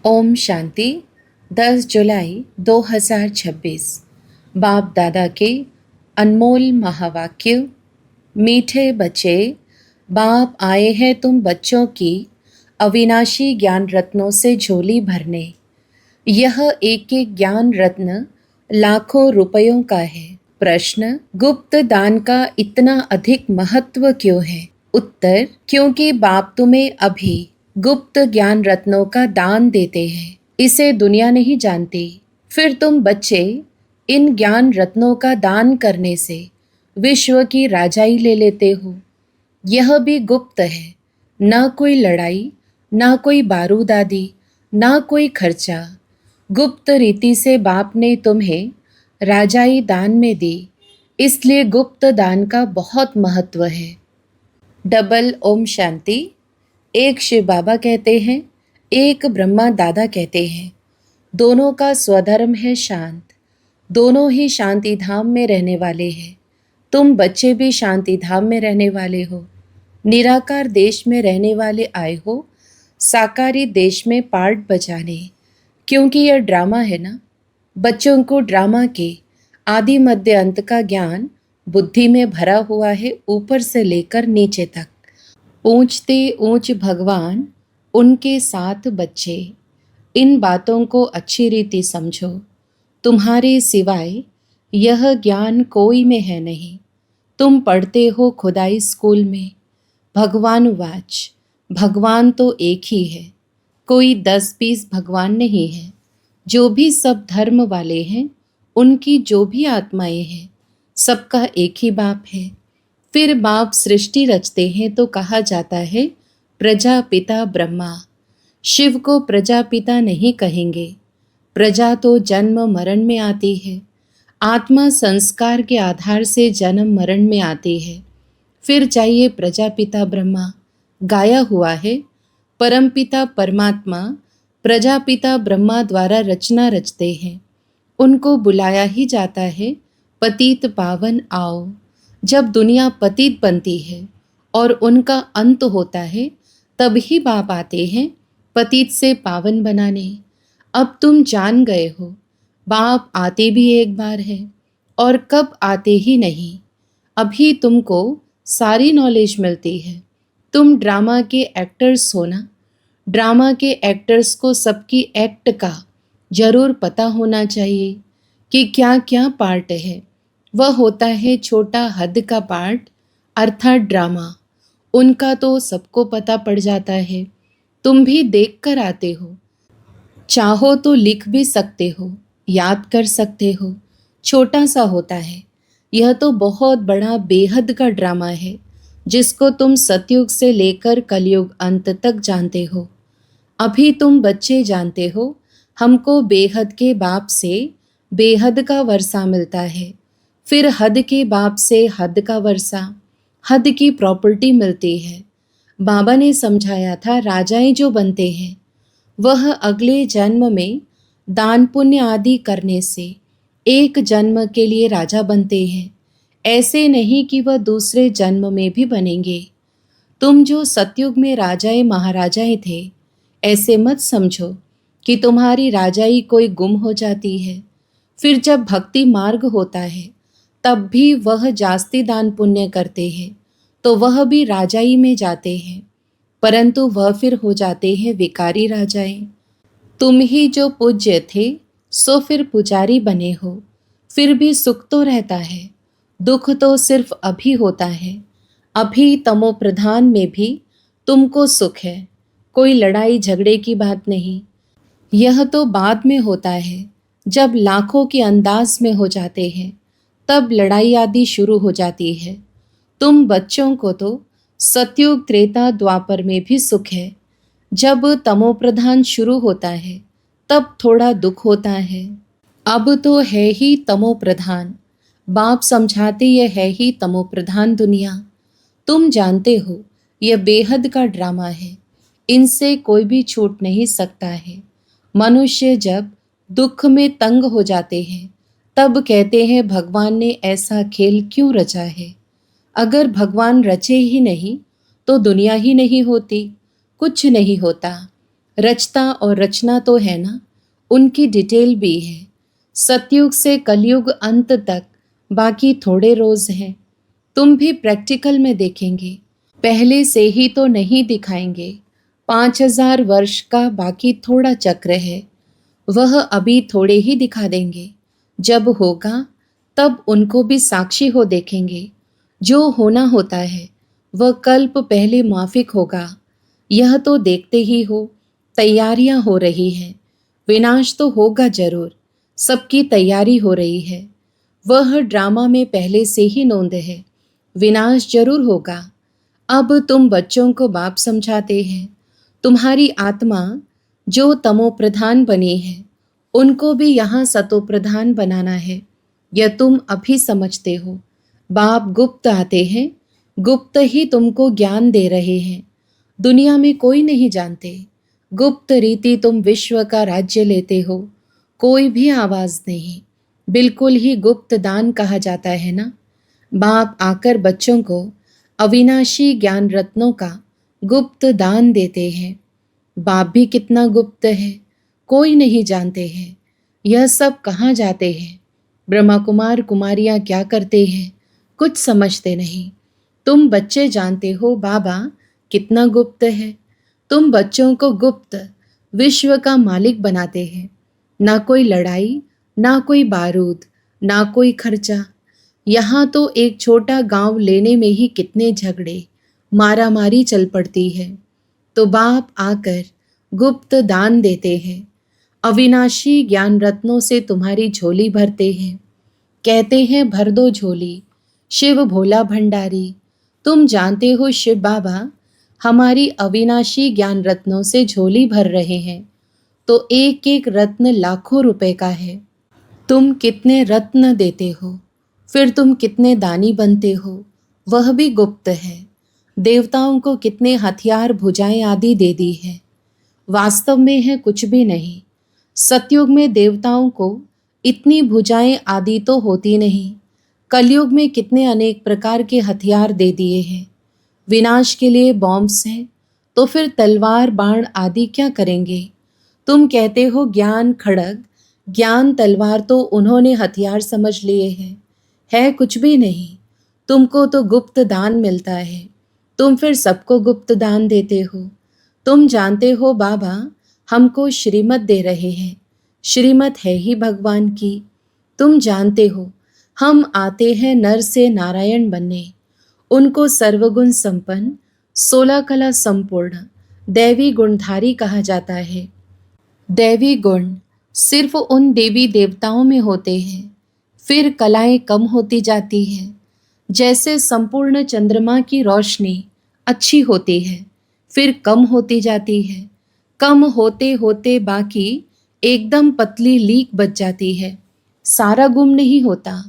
ओम शांति। 10 जुलाई 2026 बाप दादा के अनमोल महावाक्य। मीठे बच्चे, बाप आए हैं तुम बच्चों की अविनाशी ज्ञान रत्नों से झोली भरने। यह एक एक ज्ञान रत्न लाखों रुपयों का है। प्रश्न, गुप्त दान का इतना अधिक महत्व क्यों है? उत्तर, क्योंकि बाप तुम्हें अभी गुप्त ज्ञान रत्नों का दान देते हैं। इसे दुनिया नहीं जानती। फिर तुम बच्चे इन ज्ञान रत्नों का दान करने से विश्व की राजाई ले लेते हो। यह भी गुप्त है। ना कोई लड़ाई, ना कोई बारूद आदि, ना कोई खर्चा। गुप्त रीति से बाप ने तुम्हें राजाई दान में दी, इसलिए गुप्त दान का बहुत महत्व है। डबल ओम शांति। एक शिव बाबा कहते हैं, एक ब्रह्मा दादा कहते हैं। दोनों का स्वधर्म है शांत। दोनों ही शांति धाम में रहने वाले हैं। तुम बच्चे भी शांति धाम में रहने वाले हो। निराकार देश में रहने वाले आए हो साकारी देश में पार्ट बजाने, क्योंकि यह ड्रामा है ना। बच्चों को ड्रामा के आदि मध्य अंत का ज्ञान बुद्धि में भरा हुआ है, ऊपर से लेकर नीचे तक। ऊंचते ऊंच भगवान, उनके साथ बच्चे। इन बातों को अच्छी रीति समझो। तुम्हारे सिवाय यह ज्ञान कोई में है नहीं। तुम पढ़ते हो खुदाई स्कूल में। भगवान वाच, भगवान तो एक ही है, कोई 10-20 भगवान नहीं है। जो भी सब धर्म वाले हैं, उनकी जो भी आत्माएं हैं, सबका एक ही बाप है। फिर बाप सृष्टि रचते हैं तो कहा जाता है प्रजापिता ब्रह्मा। शिव को प्रजापिता नहीं कहेंगे। प्रजा तो जन्म मरण में आती है। आत्मा संस्कार के आधार से जन्म मरण में आती है। फिर चाहिए प्रजापिता ब्रह्मा। गाया हुआ है, परमपिता परमात्मा प्रजापिता ब्रह्मा द्वारा रचना रचते हैं। उनको बुलाया ही जाता है पतित पावन आओ। जब दुनिया पतित बनती है और उनका अंत होता है, तब ही बाप आते हैं पतित से पावन बनाने। अब तुम जान गए हो, बाप आते भी एक बार है और कब आते ही नहीं। अभी तुमको सारी नॉलेज मिलती है। तुम ड्रामा के एक्टर्स हो ना। ड्रामा के एक्टर्स को सबकी एक्ट का जरूर पता होना चाहिए कि क्या क्या पार्ट है। वह होता है छोटा हद का पार्ट, अर्थात ड्रामा। उनका तो सबको पता पड़ जाता है। तुम भी देख कर आते हो। चाहो तो लिख भी सकते हो, याद कर सकते हो। छोटा सा होता है। यह तो बहुत बड़ा बेहद का ड्रामा है, जिसको तुम सतयुग से लेकर कलयुग अंत तक जानते हो। अभी तुम बच्चे जानते हो, हमको बेहद के बाप से बेहद का वर्षा मिलता है। फिर हद के बाप से हद का वर्षा, हद की प्रॉपर्टी मिलती है। बाबा ने समझाया था, राजाएं जो बनते हैं वह अगले जन्म में दान पुण्य आदि करने से एक जन्म के लिए राजा बनते हैं। ऐसे नहीं कि वह दूसरे जन्म में भी बनेंगे। तुम जो सतयुग में राजाएं महाराजाएं थे, ऐसे मत समझो कि तुम्हारी राजाई कोई गुम हो जाती है। फिर जब भक्ति मार्ग होता है, तब भी वह जास्ती दान पुण्य करते हैं, तो वह भी राजाई में जाते हैं, परंतु वह फिर हो जाते हैं विकारी राजाएं। तुम ही जो पूज्य थे, सो फिर पुजारी बने हो। फिर भी सुख तो रहता है, दुख तो सिर्फ अभी होता है। अभी तमो प्रधान में भी तुमको सुख है, कोई लड़ाई झगड़े की बात नहीं। यह तो बाद में होता है, जब लाखों के अंदाज में हो जाते हैं, तब लड़ाई आदि शुरू हो जाती है। तुम बच्चों को तो सतयुग त्रेता द्वापर में भी सुख है। जब तमोप्रधान शुरू होता है, तब थोड़ा दुख होता है। अब तो है ही तमोप्रधान। बाप समझाते यह है ही तमोप्रधान दुनिया। तुम जानते हो, यह बेहद का ड्रामा है। इनसे कोई भी छूट नहीं सकता है। मनुष्य जब दुख में तंग हो जाते हैं, तब कहते हैं भगवान ने ऐसा खेल क्यों रचा है। अगर भगवान रचे ही नहीं तो दुनिया ही नहीं होती, कुछ नहीं होता। रचता और रचना तो है ना, उनकी डिटेल भी है। सतयुग से कलयुग अंत तक बाकी थोड़े रोज हैं। तुम भी प्रैक्टिकल में देखेंगे, पहले से ही तो नहीं दिखाएंगे। 5000 वर्ष का बाकी थोड़ा चक्र है, वह अभी थोड़े ही दिखा देंगे। जब होगा तब उनको भी साक्षी हो देखेंगे। जो होना होता है वह कल्प पहले माफिक होगा। यह तो देखते ही हो, तैयारियां हो रही हैं। विनाश तो होगा जरूर, सबकी तैयारी हो रही है। वह ड्रामा में पहले से ही नोंद है, विनाश जरूर होगा। अब तुम बच्चों को बाप समझाते हैं। तुम्हारी आत्मा जो तमो प्रधान बनी है, उनको भी यहाँ सतो प्रधान बनाना है। यह तुम अभी समझते हो। बाप गुप्त आते हैं, गुप्त ही तुमको ज्ञान दे रहे हैं। दुनिया में कोई नहीं जानते। गुप्त रीति तुम विश्व का राज्य लेते हो, कोई भी आवाज नहीं। बिल्कुल ही गुप्त दान कहा जाता है ना। बाप आकर बच्चों को अविनाशी ज्ञान रत्नों का गुप्त दान देते हैं। बाप भी कितना गुप्त है, कोई नहीं जानते हैं। यह सब कहाँ जाते हैं? ब्रह्मा कुमार कुमारियाँ क्या करते हैं? कुछ समझते नहीं। तुम बच्चे जानते हो बाबा कितना गुप्त है। तुम बच्चों को गुप्त विश्व का मालिक बनाते हैं। ना कोई लड़ाई, ना कोई बारूद, ना कोई खर्चा। यहाँ तो एक छोटा गांव लेने में ही कितने झगड़े, मारामारी चल पड़ती है। तो बाप आकर गुप्त दान देते हैं। अविनाशी ज्ञान रत्नों से तुम्हारी झोली भरते हैं। कहते हैं भर दो झोली, शिव भोला भंडारी। तुम जानते हो शिव बाबा हमारी अविनाशी ज्ञान रत्नों से झोली भर रहे हैं। तो एक एक रत्न लाखों रुपए का है। तुम कितने रत्न देते हो, फिर तुम कितने दानी बनते हो, वह भी गुप्त है। देवताओं को कितने हथियार भुजाएं आदि दे दी है, वास्तव में है कुछ भी नहीं। सतयुग में देवताओं को इतनी भुजाएं आदि तो होती नहीं। कलयुग में कितने अनेक प्रकार के हथियार दे दिए हैं। विनाश के लिए बॉम्ब्स हैं, तो फिर तलवार बाण आदि क्या करेंगे? तुम कहते हो ज्ञान खड़ग, ज्ञान तलवार तो उन्होंने हथियार समझ लिए हैं। है कुछ भी नहीं। तुमको तो गुप्त दान मिलता है, तुम फिर सबको गुप्त दान देते हो। तुम जानते हो बाबा हमको श्रीमत दे रहे हैं। श्रीमत है ही भगवान की। तुम जानते हो हम आते हैं नर से नारायण बनने। उनको सर्वगुण संपन्न, 16 कला संपूर्ण, दैवी गुणधारी कहा जाता है। दैवी गुण सिर्फ उन देवी देवताओं में होते हैं। फिर कलाएं कम होती जाती हैं। जैसे संपूर्ण चंद्रमा की रोशनी अच्छी होती है, फिर कम होती जाती है। कम होते होते बाकी एकदम पतली लीक बच जाती है। सारा गुम नहीं होता,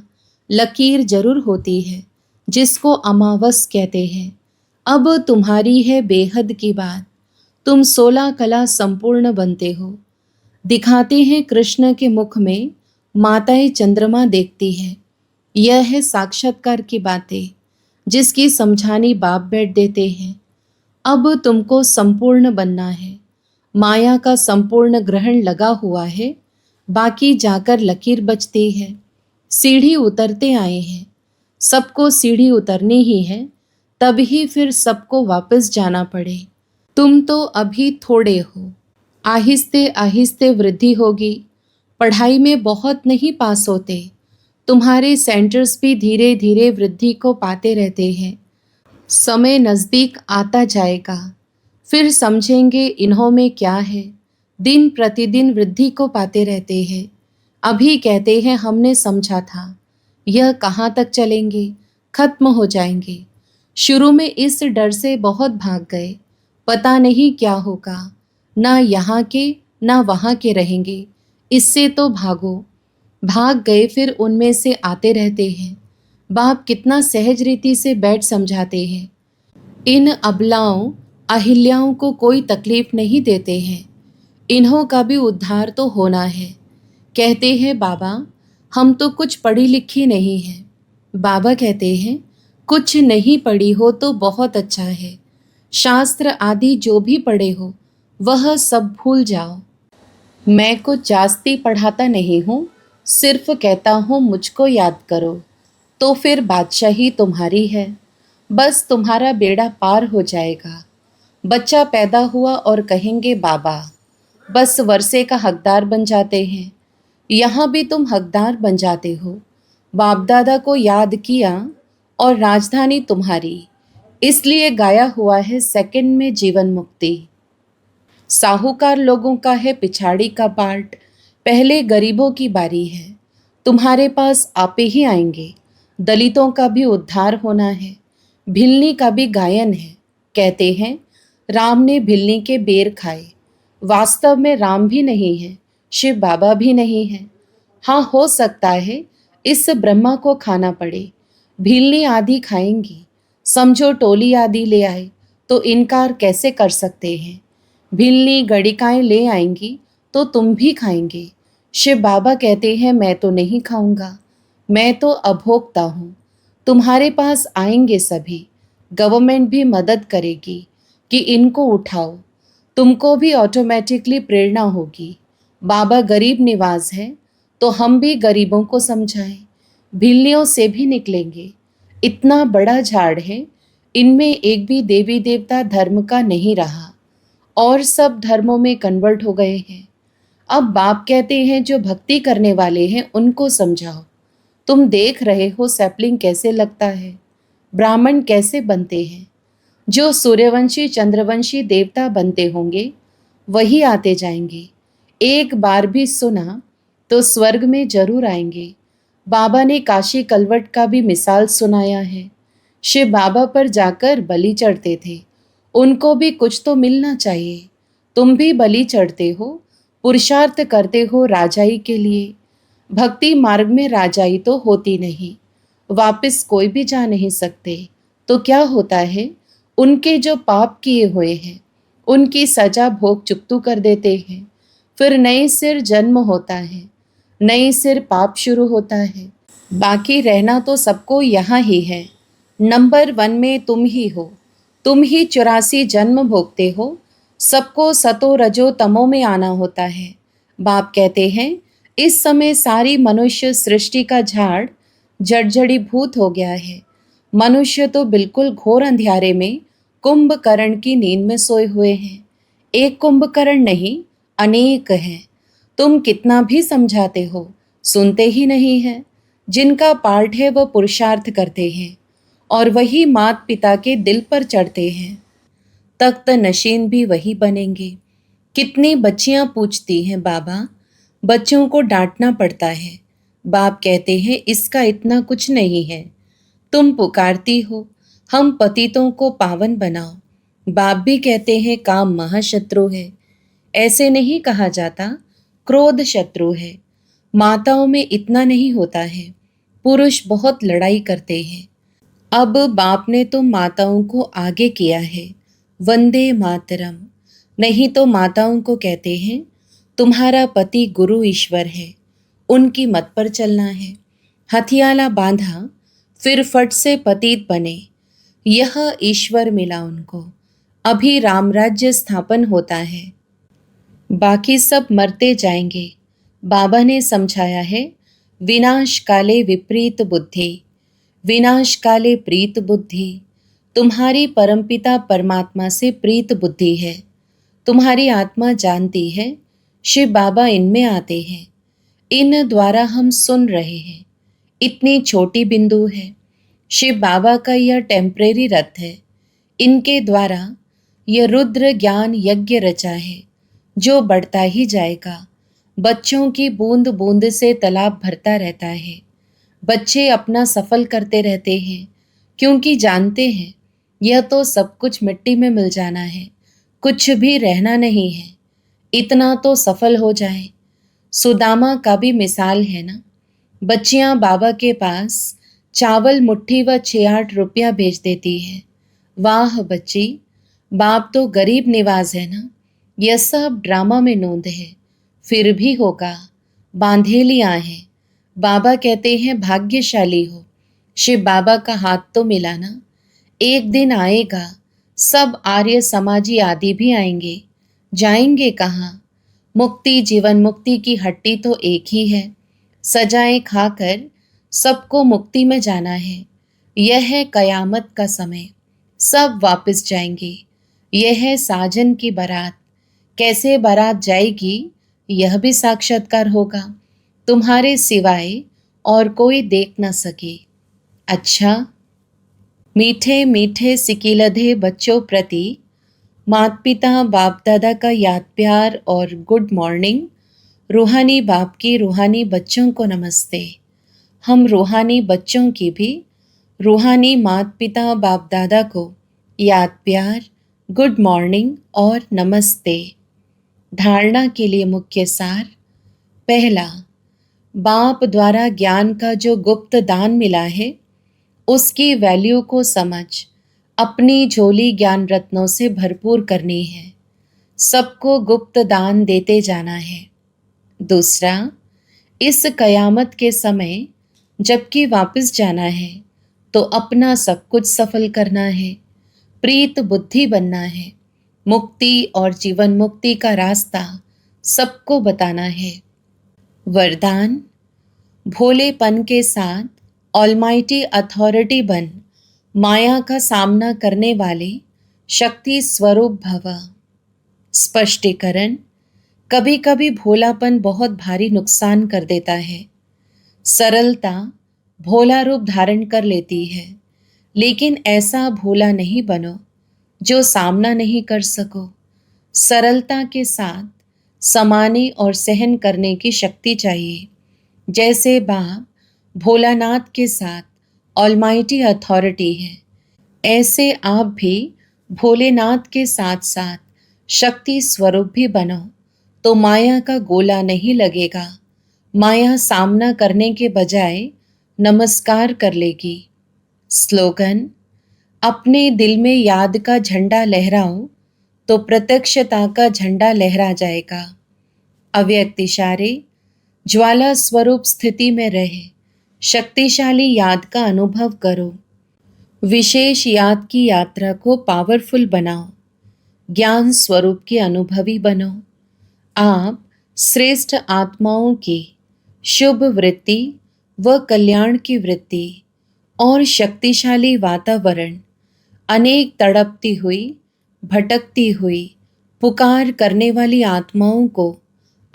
लकीर जरूर होती है, जिसको अमावस कहते हैं। अब तुम्हारी है बेहद की बात। तुम 16 कला संपूर्ण बनते हो। दिखाते हैं कृष्ण के मुख में माताएं चंद्रमा देखती है। यह है साक्षात्कार की बातें, जिसकी समझानी बाप बैठ देते हैं। अब तुमको संपूर्ण बनना है। माया का संपूर्ण ग्रहण लगा हुआ है, बाकी जाकर लकीर बचती है। सीढ़ी उतरते आए हैं, सबको सीढ़ी उतरनी ही है, तभी फिर सबको वापस जाना पड़े। तुम तो अभी थोड़े हो, आहिस्ते आहिस्ते वृद्धि होगी। पढ़ाई में बहुत नहीं पास होते। तुम्हारे सेंटर्स भी धीरे धीरे वृद्धि को पाते रहते हैं। समय नज़दीक आता जाएगा, फिर समझेंगे इन्हों में क्या है। दिन प्रतिदिन वृद्धि को पाते रहते हैं। अभी कहते हैं हमने समझा था। यह कहाँ तक चलेंगे, खत्म हो जाएंगे। शुरू में इस डर से बहुत भाग गए, पता नहीं क्या होगा, ना यहाँ के ना वहाँ के रहेंगे, इससे तो भागो। भाग गए, फिर उनमें से आते रहते हैं। बाप कितना सहज रीति से बैठ समझाते हैं। इन अबलाओं अहिल्याओं को कोई तकलीफ नहीं देते हैं। इन्हों का भी उद्धार तो होना है। कहते हैं बाबा हम तो कुछ पढ़ी लिखी नहीं है। बाबा कहते हैं कुछ नहीं पढ़ी हो तो बहुत अच्छा है। शास्त्र आदि जो भी पढ़े हो वह सब भूल जाओ। मैं कुछ जास्ती पढ़ाता नहीं हूँ, सिर्फ कहता हूँ मुझको याद करो, तो फिर बादशाही तुम्हारी है। बस तुम्हारा बेड़ा पार हो जाएगा। बच्चा पैदा हुआ और कहेंगे बाबा, बस वर्षे का हकदार बन जाते हैं। यहाँ भी तुम हकदार बन जाते हो। बाप दादा को याद किया और राजधानी तुम्हारी, इसलिए गाया हुआ है सेकंड में जीवन मुक्ति। साहूकार लोगों का है पिछाड़ी का पार्ट, पहले गरीबों की बारी है। तुम्हारे पास आपे ही आएंगे। दलितों का भी उद्धार होना है। भिल्ली का भी गायन है। कहते हैं राम ने भिल्ली के बेर खाए। वास्तव में राम भी नहीं है, शिव बाबा भी नहीं है। हाँ, हो सकता है इस ब्रह्मा को खाना पड़े। भिल्ली आदि खाएंगी, समझो टोली आदि ले आए तो इनकार कैसे कर सकते हैं। भिल्ली गड़िकाएं ले आएंगी तो तुम भी खाएंगे। शिव बाबा कहते हैं मैं तो नहीं खाऊंगा, मैं तो अभोक्ता हूँ। तुम्हारे पास आएंगे सभी। गवर्नमेंट भी मदद करेगी कि इनको उठाओ। तुमको भी ऑटोमेटिकली प्रेरणा होगी। बाबा गरीब निवाज है तो हम भी गरीबों को समझाएं। भिल्लियों से भी निकलेंगे। इतना बड़ा झाड़ है, इनमें एक भी देवी देवता धर्म का नहीं रहा और सब धर्मों में कन्वर्ट हो गए हैं। अब बाप कहते हैं जो भक्ति करने वाले हैं उनको समझाओ। तुम देख रहे हो सैपलिंग कैसे लगता है, ब्राह्मण कैसे बनते हैं। जो सूर्यवंशी चंद्रवंशी देवता बनते होंगे वही आते जाएंगे। एक बार भी सुना तो स्वर्ग में जरूर आएंगे। बाबा ने काशी कलवट का भी मिसाल सुनाया है। शिव बाबा पर जाकर बलि चढ़ते थे, उनको भी कुछ तो मिलना चाहिए। तुम भी बलि चढ़ते हो, पुरुषार्थ करते हो राजाई के लिए। भक्ति मार्ग में राजाई तो होती नहीं, वापस कोई भी जा नहीं सकते। तो क्या होता है, उनके जो पाप किए हुए हैं उनकी सजा भोग चुकतू कर देते हैं। फिर नए सिर जन्म होता है, नए सिर पाप शुरू होता है। बाकी रहना तो सबको यहाँ ही है। नंबर 1 में तुम ही हो। तुम ही 84 जन्म भोगते हो। सबको सतो रजो तमो में आना होता है। बाप कहते हैं इस समय सारी मनुष्य सृष्टि का झाड़ जड़जड़ीभूत हो गया है। मनुष्य तो बिल्कुल घोर अंधियारे में कुंभकर्ण की नींद में सोए हुए हैं। एक कुंभकर्ण नहीं, अनेक हैं। तुम कितना भी समझाते हो, सुनते ही नहीं है। जिनका पार्ट है वह पुरुषार्थ करते हैं और वही मात पिता के दिल पर चढ़ते हैं। तख्त नशीन भी वही बनेंगे। कितनी बच्चियां पूछती हैं बाबा, बच्चों को डांटना पड़ता है। बाप कहते हैं इसका इतना कुछ नहीं है। तुम पुकारती हो हम पतितों को पावन बनाओ। बाप भी कहते हैं काम महाशत्रु है। ऐसे नहीं कहा जाता, क्रोध शत्रु है। माताओं में इतना नहीं होता है, पुरुष बहुत लड़ाई करते हैं। अब बाप ने तो माताओं को आगे किया है। वंदे मातरम। नहीं तो माताओं को कहते हैं तुम्हारा पति गुरु ईश्वर है, उनकी मत पर चलना है। हथियाला बांधा, फिर फट से पतित बने। यह ईश्वर मिला उनको। अभी रामराज्य स्थापन होता है, बाकी सब मरते जाएंगे। बाबा ने समझाया है विनाश काले विपरीत बुद्धि, विनाश काले प्रीत बुद्धि। तुम्हारी परमपिता परमात्मा से प्रीत बुद्धि है। तुम्हारी आत्मा जानती है शिव बाबा इनमें आते हैं। इन द्वारा हम सुन रहे हैं। इतनी छोटी बिंदु है। शिव बाबा का यह टेम्परेरी रथ है। इनके द्वारा यह रुद्र ज्ञान यज्ञ रचा है जो बढ़ता ही जाएगा। बच्चों की बूंद बूंद से तालाब भरता रहता है। बच्चे अपना सफल करते रहते हैं क्योंकि जानते हैं यह तो सब कुछ मिट्टी में मिल जाना है, कुछ भी रहना नहीं है। इतना तो सफल हो जाए। सुदामा का भी मिसाल है ना। बच्चियां बाबा के पास चावल मुट्ठी व 6-8 रुपया भेज देती है। वाह बच्ची, बाप तो गरीब निवाज है ना। यह सब ड्रामा में नोंद है, फिर भी होगा। बांधेलियां हैं। बाबा कहते हैं भाग्यशाली हो, शिव बाबा का हाथ तो मिला ना। एक दिन आएगा, सब आर्य समाजी आदि भी आएंगे। जाएंगे कहाँ? मुक्ति जीवन मुक्ति की हट्टी तो एक ही है। सजाएं खाकर सबको मुक्ति में जाना है। यह है कयामत का समय, सब वापस जाएंगे। यह है साजन की बारात, कैसे बारात जाएगी यह भी साक्षात्कार होगा। तुम्हारे सिवाय और कोई देख न सके। अच्छा, मीठे मीठे सिकिलधे बच्चों प्रति माता पिता बाप दादा का याद प्यार और गुड मॉर्निंग। रूहानी बाप की रूहानी बच्चों को नमस्ते। हम रूहानी बच्चों की भी रूहानी माता पिता बाप दादा को याद प्यार, गुड मॉर्निंग और नमस्ते। धारणा के लिए मुख्य सार। पहला, बाप द्वारा ज्ञान का जो गुप्त दान मिला है उसकी वैल्यू को समझ अपनी झोली ज्ञान रत्नों से भरपूर करनी है। सबको गुप्त दान देते जाना है। दूसरा, इस कयामत के समय जबकि वापस जाना है तो अपना सब कुछ सफल करना है, प्रीत बुद्धि बनना है, मुक्ति और जीवन मुक्ति का रास्ता सबको बताना है। वरदान, भोलेपन के साथ ऑलमाइटी अथॉरिटी बन माया का सामना करने वाले शक्ति स्वरूप भव। स्पष्टीकरण, कभी कभी भोलापन बहुत भारी नुकसान कर देता है। सरलता भोला रूप धारण कर लेती है, लेकिन ऐसा भोला नहीं बनो जो सामना नहीं कर सको। सरलता के साथ समाने और सहन करने की शक्ति चाहिए। जैसे बाप भोलानाथ के साथ ऑलमाइटी अथॉरिटी है, ऐसे आप भी भोलेनाथ के साथ साथ शक्ति स्वरूप भी बनो तो माया का गोला नहीं लगेगा। माया सामना करने के बजाय नमस्कार कर लेगी। स्लोगन, अपने दिल में याद का झंडा लहराओ तो प्रत्यक्षता का झंडा लहरा जाएगा। अव्यक्त इशारे, ज्वाला स्वरूप स्थिति में रहे शक्तिशाली याद का अनुभव करो। विशेष याद की यात्रा को पावरफुल बनाओ। ज्ञान स्वरूप के अनुभवी बनो। आप श्रेष्ठ आत्माओं की शुभ वृत्ति व कल्याण की वृत्ति और शक्तिशाली वातावरण, अनेक तड़पती हुई भटकती हुई पुकार करने वाली आत्माओं को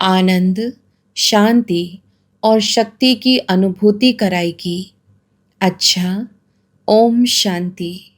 आनंद, शांति और शक्ति की अनुभूति कराएगी। अच्छा, ओम शांति।